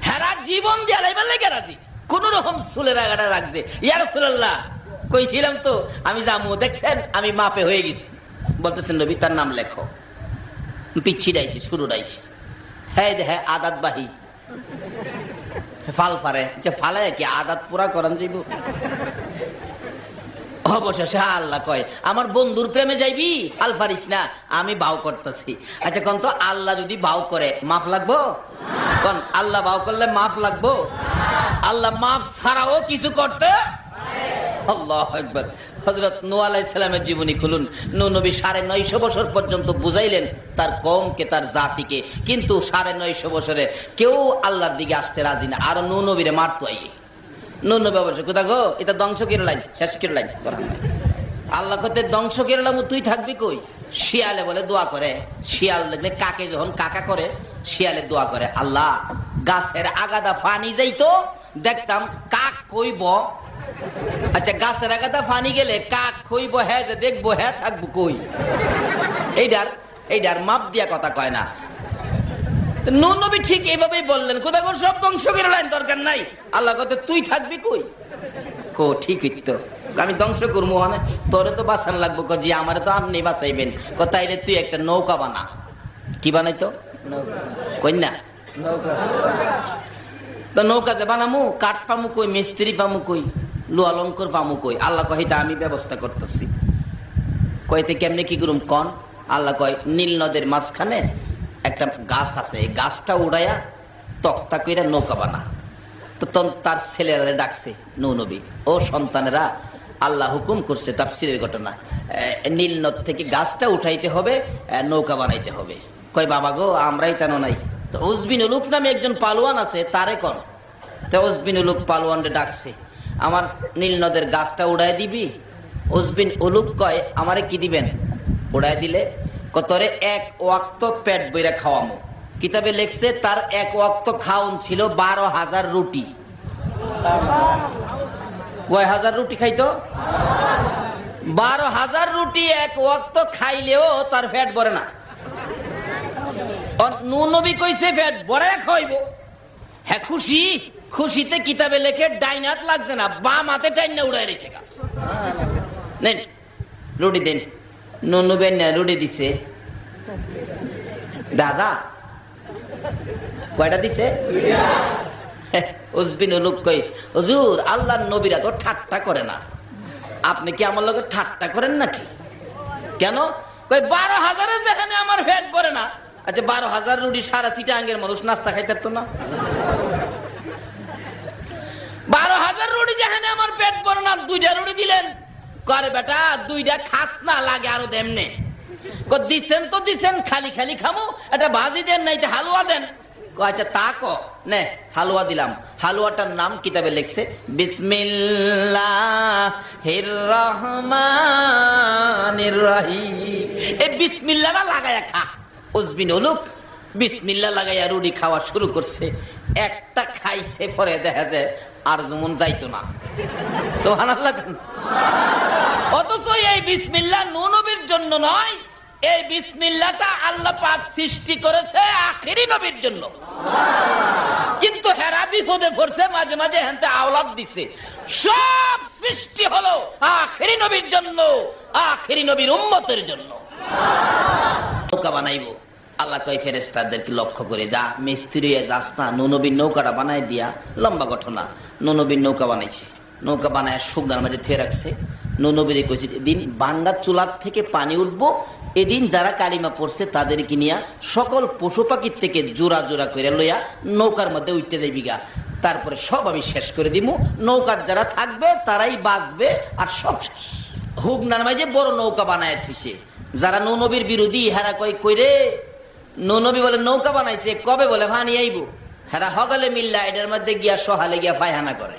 হেরা জীবন জ্বালাইবার লেগে রাজি, কোন রকম চুলের আগাটা রাখছে। ইয়া রাসূলুল্লাহ কইছিলাম তো আমি যামু, দেখছেন আমি মাপে হয়ে গেছি। বলতেছেন নবী তার নাম লেখো। পিচ্ছি ডাইছে, শুরু ডাইছে, হ্যাঁ দে হ্যাঁ আদাত বাহি ফাল ফারে ফালে কি আদাত পুরা করান যাইব। অবশেষে আল্লাহ কয় আমার বন্ধুর প্রেমে যাইবি, ফাল ফারিস না, আমি বাউ করতেছি। আচ্ছা কোন তো আল্লাহ যদি বাউ করে মাফ লাগবো? কোন আল্লাহ বাউ করলে মাফ লাগবো? আল্লাহ মাফ ছাড়াও কিছু করতে। আল্লাহু আকবার। হযরত নূহ আলাইহিস সালামের জীবনী খুলুন। নূহ নবী 950 বছর পর্যন্ত বুঝাইলেন তার কওমকে, তার জাতিকে, কিন্তু 950 বছরে কেউ আল্লাহর দিকে আসতে রাজি না। আর নূহ নবীরে মারতো আইয়ে। নূহ নবী অবশ্য কোথা গো, এটা ধ্বংস করে লাইন, শেষ করে লাইন। আল্লাহ কতে ধ্বংস করে লাম, তুই থাকবি কই? শিয়ালে বলে দোয়া করে, শিয়াল দেখলে কাকে যখন কাকা করে, শিয়ালে দোয়া করে, আল্লাহ গাছের আগাদা ফানি যাইতো দেখতাম কাক কইব। আচ্ছা গাছের আগাদা ফানি গেলে কাক কইব, হ্যাঁ যে দেখবো, হ্যাঁ থাকবো কই? এইটার মাপ দিয়া কথা কয় না। নূহ নবী ঠিক এইভাবেই বললেন, কোথাও সব ধ্বংস করে লাইন, দরকার নাই। আল্লাহ কতে তুই থাকবি কই? কো ঠিকই তো, আমি ধ্বংস করবো মানে তোরে তো বাঁচান লাগবো। জি আমারে তো আপনি বাঁচাইবেন। তাইলে তুই একটা নৌকা বানা। কি বানাইতো? কই না তো নৌকা যে বানামু, কাঠ পামু কই, মিস্ত্রি পামু কই, লোহা লঙ্কর পামু কই? আল্লাহ কহিতা আমি ব্যবস্থা করতেছি। কইতে কেমনে কি করুম কন? আল্লাহ কয় নীল নদের মাঝখানে একটা গাছ আছে, এই গাছটা উড়াইয়া তক্তা কইরা নৌকা বানা। তো তার ছেলেরা ডাকছে নূহ নবী, ও সন্তানেরা, আল্লাহ হুকুম করছে, তাফসীরের ঘটনা, নীল নদ থেকে গাছটা উঠাইতে হবে, নৌকা বানাইতে হবে। কয় বাবা গো আমরাই তেন নাই। তো উজবিন উলুক নামে একজন পালোয়ান আছে, তারে কন। তো উজবিন উলুক পালোয়ানরে ডাকছে, আমার নীল নদের গাছটা উড়াই দিবি? উজবিন উলুক কয় আমারে কি দিবেন? উড়াই দিলে কতরে 1 ওয়াক্ত পেট বইরা খাওয়ামো। কিতাবে লেখছে তার 1 ওয়াক্ত খাওন ছিল 12,000 রুটি। কয় হাজার রুটি খাইতো? 12,000 রুটি 1 ওয়াক্ত খাইলেও তার পেট ভরে না। নূহ নবী কইছে পেট ভরে খাইবো। হ্যাঁ খুশি, খুশিতে কিতাবে লেখে ডাইন হাত লাগছে না, বাম হাতে টাইনা উড়াই রয়েছে গাছ। নেন রুটি দেন। নূহ নবী রুটি দিছে, দাদা কয়টা দিছে? উজবিন উলুক কই হুজুর আল্লাহর নবীরা তো ঠাট্টা করে না, আপনি কি আমার লগে ঠাট্টা করেন নাকি? কেন? কই 12,000 যেখানে আমার পেট ভরে না। আচ্ছা 12,000 রুটি সারা চিটাঙ্গের মানুষ নাস্তা খাইতে পারতো না? 12,000 রুটি যেখানে আমার পেট ভরে না, 2টা রুটি দিলেন। করে বেটা 2টা খাস না, লাগে আরো দেমনে। দিচ্ছেন তো দিচ্ছেন, খালি খালি খামু, একটা ভাজি দেন, নাই হালুয়া দেন। আচ্ছা তা নে হালুয়া দিলাম। হালুয়াটার নাম কিতাবে লিখছে বিসমিল্লাহির রহমানির রহিম। এই বিসমিল্লাহটা লাগায়া খা। উজবিন উলুক বিসমিল্লাহ লাগাইয়া রুটি খাওয়া শুরু করছে। একটা খাইছে, পরে দেখা যায় আর যেমন যাইতো না। সুবহানাল্লাহ। অথচ এই বিসমিল্লাহ নূহ নবীর জন্য নয়, এই বিসমিল্লাহটা আল্লাহ পাক সৃষ্টি করেছে আখেরি নবীর জন্য। কিন্তু হেরা বিপদে পড়ছে, মাঝে মাঝে হেনতে আওলাদ দিছে। সব সৃষ্টি হলো আখেরি নবীর জন্য, আখেরি নবীর উম্মতের জন্য। নৌকা বানাইবো, আল্লাহ কয় ফেরেশতাদেরকে লক্ষ্য করে, যা মিস্ত্রি যাস না, নূহ নবীর নৌকাটা বানাই দিয়া। লম্বা ঘটনা। নূহ নবীর নৌকা বানাইছে, নৌকা বানায় শুকনার মাঝে থুয়ে রাখছে। নূহ নবীর কইছে দিন বাঙ্গা চুলার থেকে পানি উঠবো, এদিন যারা কালিমা পড়ছে তাদেরকে নিয়া সকল পশু পাখির থেকে জোড়া জোড়া করে লইয়া নৌকার মধ্যে উঠতে যাইবি গা। তারপরে সব আমি শেষ করে দিব, নৌকার যারা থাকবে তারাই বাঁচবে, আর সব শেষ। হুগনার মাঝে বড় নৌকা বানায় থুইছে। যারা নূহ নবীর বিরোধী হেরা কই রে নবী বলে নৌকা বানাইছে কবে, বলে পানি আইব। হেরা হগলে মিল্লা এটার মধ্যে গিয়া সহালে গিয়া পায়খানা করে।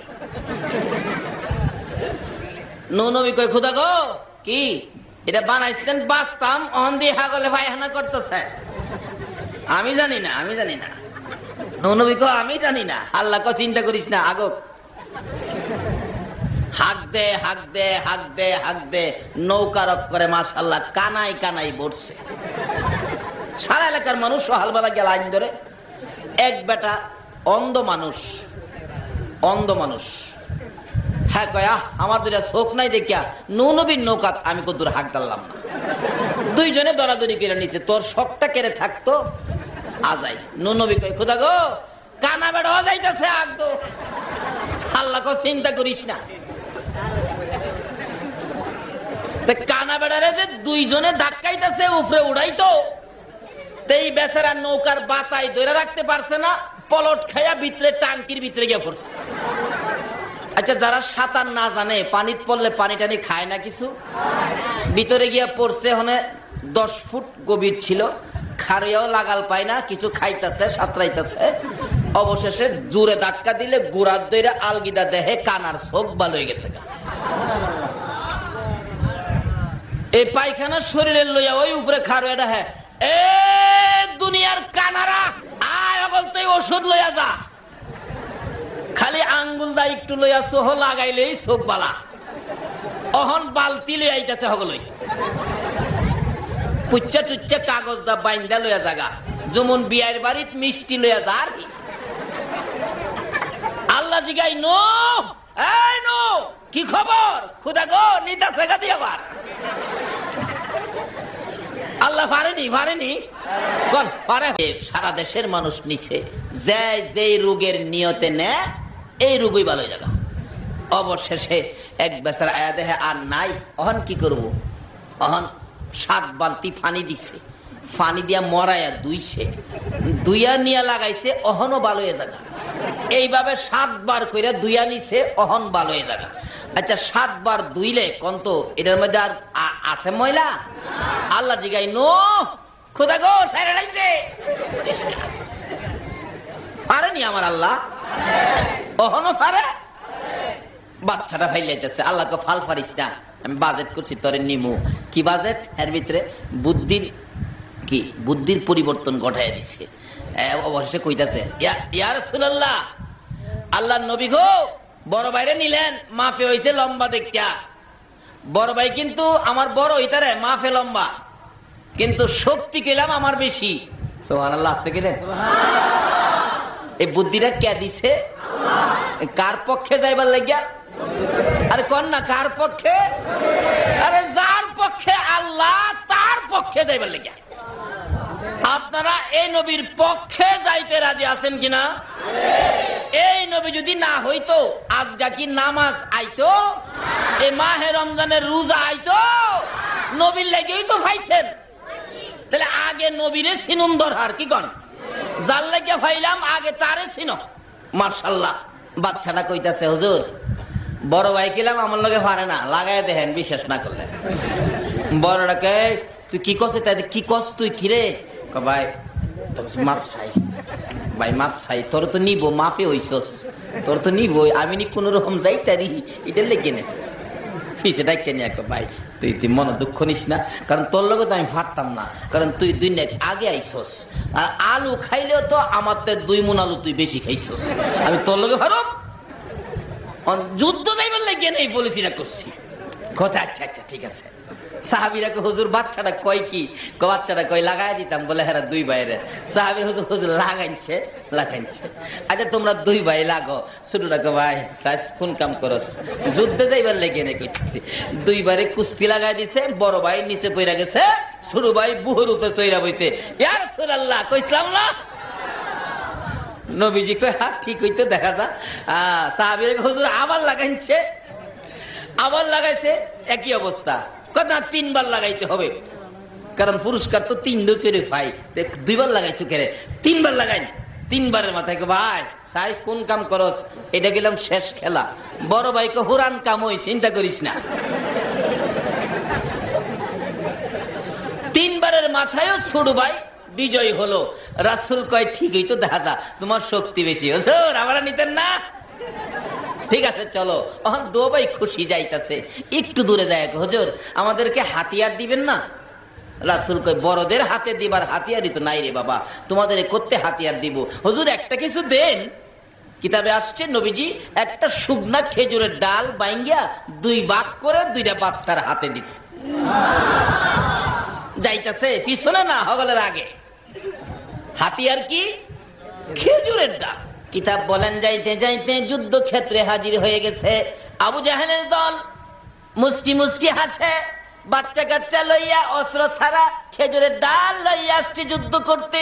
নবী কই খুদা গো কি এটা বানাইছেন, বাঁচতাম অন দিয়ে হাগলে পায়খানা করতেছে। আমি জানি না, আমি জানি না। নবী কো আমি জানি না। আল্লাহ কো চিন্তা করিস না, আগক হাক দে হাক দে হাক দে হাক দে, নৌকা রক করে মাশাআল্লাহ কানাই কানাই বসছে। সারা এলাকার মানুষ সহালবেলা গেল আইন ধরে। এক বেটা অন্ধ মানুষ, অন্ধ মানুষ, হ্যাঁ কয়া আমার দুইটা চোখ নাই দেখিয়া নবীর নৌকাত আমি কদ্দুর হাক ডাললাম না। দুইজনে দরাদরি করে নিছে, তোর শখটা কেড়ে থাকতো আজাই। নবী কয় খুদা গো কানা বেড়া যাইতেছে আগদো। আল্লাহ কো চিন্তা করিস না। কানা বেড়ারে যে দুইজনে ধাক্কাইতেছে উপরে উড়াইতো, এই বেচারা নৌকার বাতায় ধরে রাখতে পারছে না, পলট খাইয়া ভিতরে টাঙ্কির ভিতরে গিয়ে পড়ছে। আচ্ছা যারা সাঁতার না জানে পানিত পড়লে পানি টানি খায় না কিছু, ভিতরে গিয়া পড়ছে। হনে 10 ফুট গভীর ছিল, খারিয়াও লাগাল পায় না, কিছু খাইতেছে সাঁতরাইতেছে। অবশেষে জোরে ধাক্কা দিলে গুড়ার দইরা আলগিদা দেহে কানার চোখ ভালো হয়ে গেছে। এই পায়খানা শরীরে লইয়া ওই উপরে খারুয়াটা, হ্যাঁ এ দুনিয়ার কানারা আয় অগল তুই ওষুধ লইয়া যা। খালি আঙ্গুল দা একটু লইয়া সোহ লাগাইলেই চোখ বালা। অহন বালতি লই আইতাছে হগলই, পুচ্চা টুচ্চা কাগজ দা বাইন্দা লইয়া জাগা, যেমন বিয়ের বাড়িত মিষ্টি লইয়া যা। আর আল্লাহ জিগাই নো এই নো কি খবর, খুদা গো নিতা সেগা দিয়ে আবার। আল্লাহ পারেনি, পারেনি কোন পারে। সারা দেশের মানুষ নিছে, যে রোগের নিয়তে নে এই রোগই ভালো জায়গা। অবশেষে এক বেচারা আয়া দেহে আর নাই, অহন কি করবো। অহন 7 বালতি পানি দিছে, পানি দিয়া মরাইয়া দুইছে, দুইয়া নিয়া লাগাইছে, অহনও ভালো হয়ে জায়গা। এইভাবে 7 বার কইরা দুইয়া নিছে, অহন ভালো হয়ে জায়গা। আচ্ছা 7 বার দুইলে কন্ত এটার মধ্যে আর আছে ময়লা? আল্লাহ জিগাই নো খোদা গো সাইরা লাইছে। পারেনি আমার আল্লাহ, অহনো পারে। বাচ্চাটা ফাইলাইতেছে, আল্লাহ কো ফাল পারিস না, আমি বাজেট করছি তোরে নিমু। কি বাজেট? এর ভিতরে বুদ্ধির কি বুদ্ধির পরিবর্তন ঘটাইয়া দিছে। অবশেষে কইতাছে ইয়া রাসূলুল্লাহ, আল্লাহর নবী গো বড় ভাইরে নিলেন, মাফে হইছে লম্বা দেখিয়া। বড় ভাই কিন্তু আমার বড় হইতারে মাফে লম্বা, কিন্তু শক্তি কইলাম আমার বেশি। সুবহানাল্লাহ, আস্তে গেলেন। এই বুদ্ধিটা কে দিছে? কার পক্ষে যাইবার লাগিয়া? আরে কোন না কার পক্ষে? আরে যার পক্ষে আল্লাহ তার পক্ষে যাইবার লাগিয়া। আপনারা এই নবীর পক্ষে যাইতে রাজি আছেন কিনা? এই নবী যদি না হইতো আজগা কি নামাজ আইতো, এই মাহে রমজানের রোজা আইতো? নবীর লাগেই তো পাইছেন। তাহলে আগে নবীরে চিনুন দরকার, কি কন? যার লাগে ফাইলাম আগে তারে চিনো। মাশাআল্লাহ। বাচ্চাটা কইতাছে হুজুর বড় ভাই কিলাম আমার লগে পারে না, লাগাই দেখেন বিশ্বাস না করলে। বড়টাকে তুই কি কস? কি কস তুই? কিরে? ভাই মাপ চাই, ভাই মাপ চাই। তোর তো নিব, মাফে হইছস, তোর তো নিব, আমি নি কোন রকম যাই তারি এটা লেগে নেছে পিছে ডাইকে নিয়ে। ভাই তুই মনে দুঃখ নিস না, কারণ তোর লগে তো আমি ফাটতাম না, কারণ তুই 2 মিনিট আগে আইছস। আর আলু খাইলেও তো আমার তো 2 মণ আলু তুই বেশি খাইছস, আমি তোর লগে ভারব যুদ্ধ যাইবার লেগে নেই পলিসিটা করছি। কথা আচ্ছা আচ্ছা ঠিক আছে। সাহাবীরা হুজুর বাচ্চাটা কয় কি? বাচ্চাটা কয় লাগাই দিতাম। বলে হ্যাঁ 2 ভাইরে। সাহাবীর হুজুর হুজুর লাগাইছে লাগাইছে। আচ্ছা তোমরা 2 ভাই লাগো। ছোটটাকে ভাই কোন কাম করস? যুদ্ধে যাইবার লেগে নেই কইতেছি। 2 বারে কুস্তি লাগাই দিছে, বড় ভাই নিচে পইরা গেছে, ছোট ভাই বুহর উপরে চইরা বইছে। ইয়া রাসূলুল্লাহ কইছিলাম না? নবীজি কয় হ্যাঁ ঠিক হইতো দেখা যা। সাহাবীর হুজুর আবার লাগাইছে, আবার লাগাইছে, একই অবস্থা। কথা 3 বার লাগাইতে হবে, কারণ পুরস্কার তো 3 করে পাই। 2 বার লাগাইতে কেরে, 3 বার লাগাই। 3 বারের মাথায় ভাই সাই কোন কাম করস? এটা গেলাম শেষ খেলা। বড় ভাইকে হুরান কাম হই, চিন্তা করিস না। 3 বারের মাথায়ও ছোট ভাই বিজয় হলো। রাসূল কয় ঠিকই তো দেখা যা, তোমার শক্তি বেশি। হুজুর আমরা নিতেন না, ঠিক আছে চলো। এখন দুবাই খুশি যাইতাছে, একটু দূরে যায়, হুজুর আমাদেরকে হাতিয়ার দিবেন না? রাসূল কয় বড়দের হাতে দিবার হাতিয়ারই তো নাই রে বাবা, তোমাদের করতে হাতিয়ার দিব। হুজুর একটা কিছু দেন। কিতাবে আসছে নবীজি একটা শুকনা খেজুরের ডাল বাইঙ্গা 2 ভাগ করে 2টা বাচ্চার হাতে দিছে। যাইতাছে পিছনে না হগলের আগে। হাতিয়ার কি? খেজুরের ডাল। কিতাব বলেন যাইতে যাইতে যুদ্ধক্ষেত্রে হাজির হয়ে গেছে আবু জাহেলের দল। মুস্কি মুস্কি হাসে, বাচ্চা কাচ্চা লইয়া, অস্ত্র ছাড়া খেজুরের ডাল লইয়া আসছে যুদ্ধ করতে।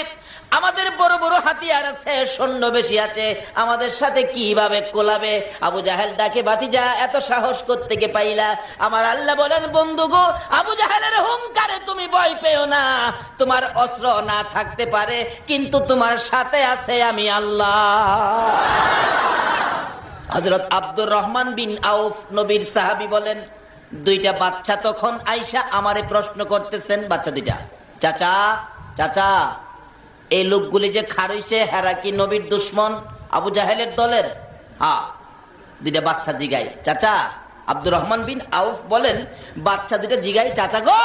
আমাদের বড় বড় হাতিয়ার আছে, সৈন্য বেশি আছে, আমাদের সাথে কিভাবে কোলাবে? আবু জাহেল ডাকে, ভাতিজা এত সাহস কোত্থেকে পাইলা? আমার আল্লাহ বলেন, বন্ধু গো, আবু জাহেলের হুঙ্কারে তুমি ভয় পেও না। তোমার অস্ত্র না থাকতে পারে, কিন্তু তোমার সাথে আছে আমি আল্লাহ। হযরত আব্দুর রহমান বিন আউফ নবীর সাহাবী বলেন, 2টা বাচ্চা তখন আইসা আমারে প্রশ্ন করতেছেন, বাচ্চা 2টা, চাচা চাচা এই লোকগুলি যে খারইছে হেরা কি নবীর দুশ্মন, আবু জাহেলের দলের? হ্যাঁ। 2টা বাচ্চা জিগাই, চাচা। আব্দুর রহমান বিন আউফ বলেন, বাচ্চা 2টা জিগাই, চাচা গো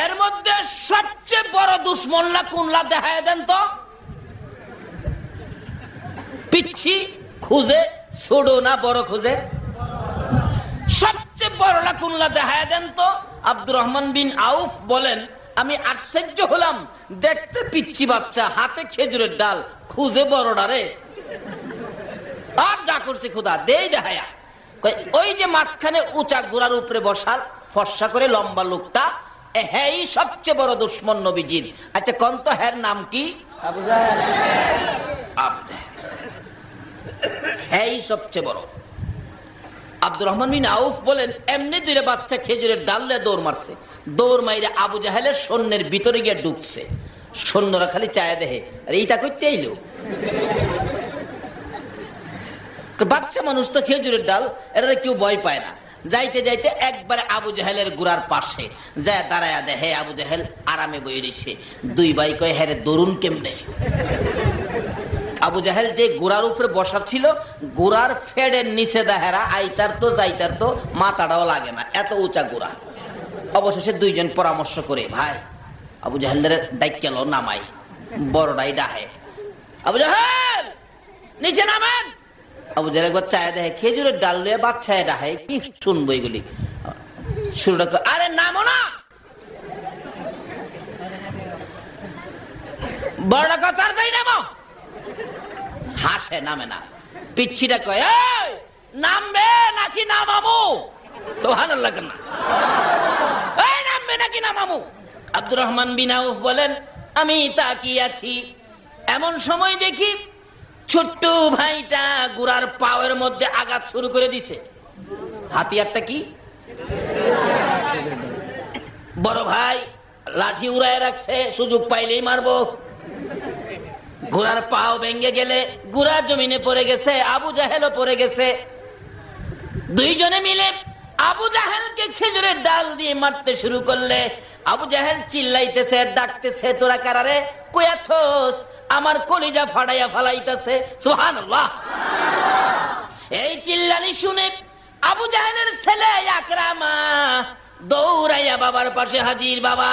এর মধ্যে সবচেয়ে বড় দুশ্মনলা কোনলা দেখায় দেন তো। পিচ্ছি খুঁজে ছোট না বড় খুঁজে? সবচেয়ে বড়লা কোনলা দেখায় দেন তো। আব্দুর রহমান বিন আউফ বলেন, আমি আশ্চর্য হলাম, দেখতে পিচ্ছি বাচ্চা, হাতে খেজুরের ডাল, খুঁজে বড়ডা রে। আর যা করছে খুদা দেই দেখায়া। ওই যে মাঝখানে উঁচা গোড়ার উপরে বসাল ফর্সা করে লম্বা লোকটা, হ্যাঁ সবচেয়ে বড় দুশ্মন নবীজির। আচ্ছা কোন তো হ্যার নাম কি? আবু জাহেল। হ্যাঁ সবচেয়ে বড়। আব্দুর রহমান বিন আউফ বলেন, এমনি 2টা বাচ্চা খেজুরের ডাল দিয়ে দৌড় মারছে। দৌড় মাইরে আবু জাহেলের সৈন্যের ভিতরে গিয়ে ঢুকছে। সৈন্যরা খালি চায়া দেহে, আর এইটা করতে এলো। বাচ্চা মানুষ তো খেজুরের ডাল, এরা কেউ ভয় পায় না। যাইতে যাইতে একবারে আবু জাহেলের গুড়ার পাশে যায় দাঁড়ায়া দেহে আবু জাহেল আরামে বই রইছে। 2 ভাই কয়, হ্যাঁ রে দরুন কেমনে? আবু জাহেল যে গোড়ার উপরে বসা ছিল, গোড়ার ফেডের নিচে দেহেরা আইতার তো যাইতার তো মাথাটাও লাগে না, এত উঁচা গোড়া। অবশেষে 2 জন পরামর্শ করে, ভাই আবু জাহেলের ডাইক্যাল নামাই, বড়টাই ডাহে, আবু জাহেল নিচে নামেন। আবু জাহেল একবার চায় দেখে খেজুরের ডাল লইয়া বাচ্চায় ডাহে, কি শুনবো এগুলি। শুরুটা, আরে নামো না, বড়টা কথা তাই নামো। হাসে, নামে না। পিচ্ছিটা কয়, এই নামবে নাকি নামামু? সুবহানাল্লাহ, কেন এই নামবে নাকি নামামু? আব্দুর রহমান বিন আউফ বলেন, আমি তাকিয়ে আছি, এমন সময় দেখি ছোট্ট ভাইটা গুড়ার পাওয়ের মধ্যে আঘাত শুরু করে দিছে। হাতিয়ারটা কি? বড় ভাই লাঠি উড়ায় রাখছে, সুযোগ পাইলেই মারবো। ঘোড়ার পাও ভেঙে গেলে ঘোড়া জমিনে পড়ে গেছে, আবু জাহেলও পড়ে গেছে। 2 জনে মিলে আবু জাহেলকে খেজুরের ডাল দিয়ে মারতে শুরু করলে আবু জাহেল চিল্লাইতেছে, ডাকতেছে, তোরা কারারে কই আছোস? আমার কলিজা ফাড়াইয়া ফালাইতেছে। সুবহানাল্লাহ। এই চিল্লানি শুনে আবু জাহেলের ছেলে আকরামা দৌড়াইয়া বাবার পাশে হাজির। বাবা,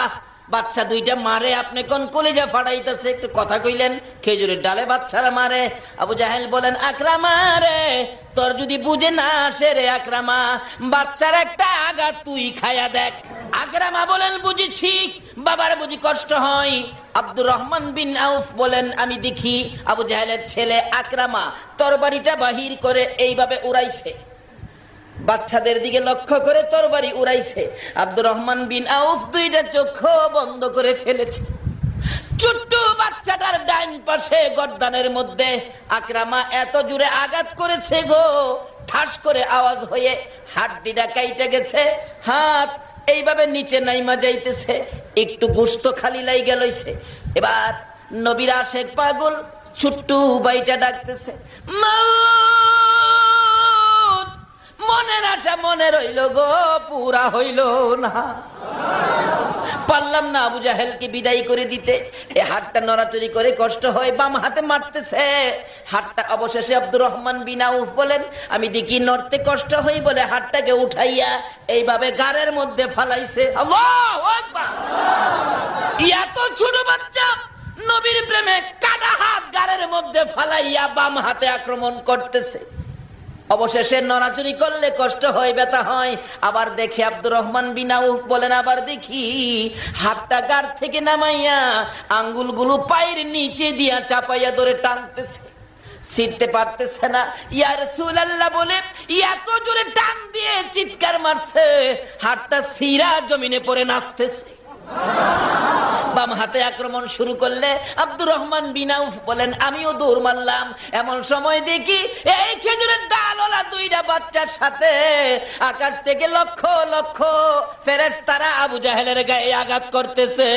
বাচ্চা 2টা মারে, আপনি কোন কলিজা ফাড়াইতেছে, একটু কথা কইলেন। খেজুরের ডালে বাচ্চারা মারে। আবু জাহেল বলেন, আকরামা রে, তোর যদি বুঝে না আসে রে আকরামা, বাচ্চার একটা আঘাত তুই খায়া দেখ। আকরামা বলেন, বুঝেছি, বাবার বুঝি কষ্ট হয়। আব্দুর রহমান বিন আউফ বলেন, আমি দেখি আবু জাহেলের ছেলে আকরামা তরবারিটা বাহির করে এইভাবে উড়াইছে, বাচ্চাদের দিকে লক্ষ্য করে তরবারি উড়াইছে। আব্দুর রহমান বিন আউফ 2টা চোখ বন্ধ করে ফেলেছে। ছোট্ট বাচ্চাটার ডাইন পাশে গর্দানের মধ্যে আকরামা এত জোরে আঘাত করেছে গো, ঠাস করে আওয়াজ হয়ে হাড্ডিটা কাইটে গেছে। হাত এইভাবে নিচে নাইমা যাইতেছে, একটু গোশত খালি লাইগা লইছে। এবার নবীর আশেক পাগল ছোট্ট ভাইটা ডাকতেছে, মনের আশা মনে রইল গো, পুরা হইল না। পারলাম না আবু জাহেলকে বিদায় করে দিতে। এই হাতটা নড়াচড়ি করে কষ্ট হয়, বাম হাতে মারতেছে। হাতটা অবশেষে আব্দুর রহমান বিন আউফ বলেন, আমি দেখি নড়তে কষ্ট হয় বলে হাতটাকে উঠাইয়া এইভাবে গাড়ের মধ্যে ফালাইছে। আল্লাহু আকবার! এত ছোট বাচ্চা নবীর প্রেমে কাটা হাত গাড়ের মধ্যে ফালাইয়া বাম হাতে আক্রমণ করতেছে। অবশেষে নড়াচড়ি করলে কষ্ট হয়, ব্যথা হয়। আবার দেখে আব্দুর রহমান বিন আউফ বলেন, আবার দেখি হাতটা গাড় থেকে নামাইয়া আঙ্গুলগুলো পায়ের নিচে দিয়া চাপাইয়া ধরে টানতেছে, ছিঁড়তে পারতেছে না। ইয়া রাসূলুল্লাহ বলে এত জোরে টান দিয়ে চিৎকার মারছে, হাতটা ছিঁড়া জমিনে পড়ে নাচতেছে। বাম হাতে আক্রমণ শুরু করলে আব্দুর রহমান বিন আউফ বলেন, আমিও দৌড় মারলাম। এমন সময় দেখি এই খেজুরের ডালওয়ালা দুইটা বাচ্চার সাথে আকাশ থেকে লক্ষ লক্ষ ফেরেশতারা আবু জাহেলের গায়ে আঘাত করতেছে।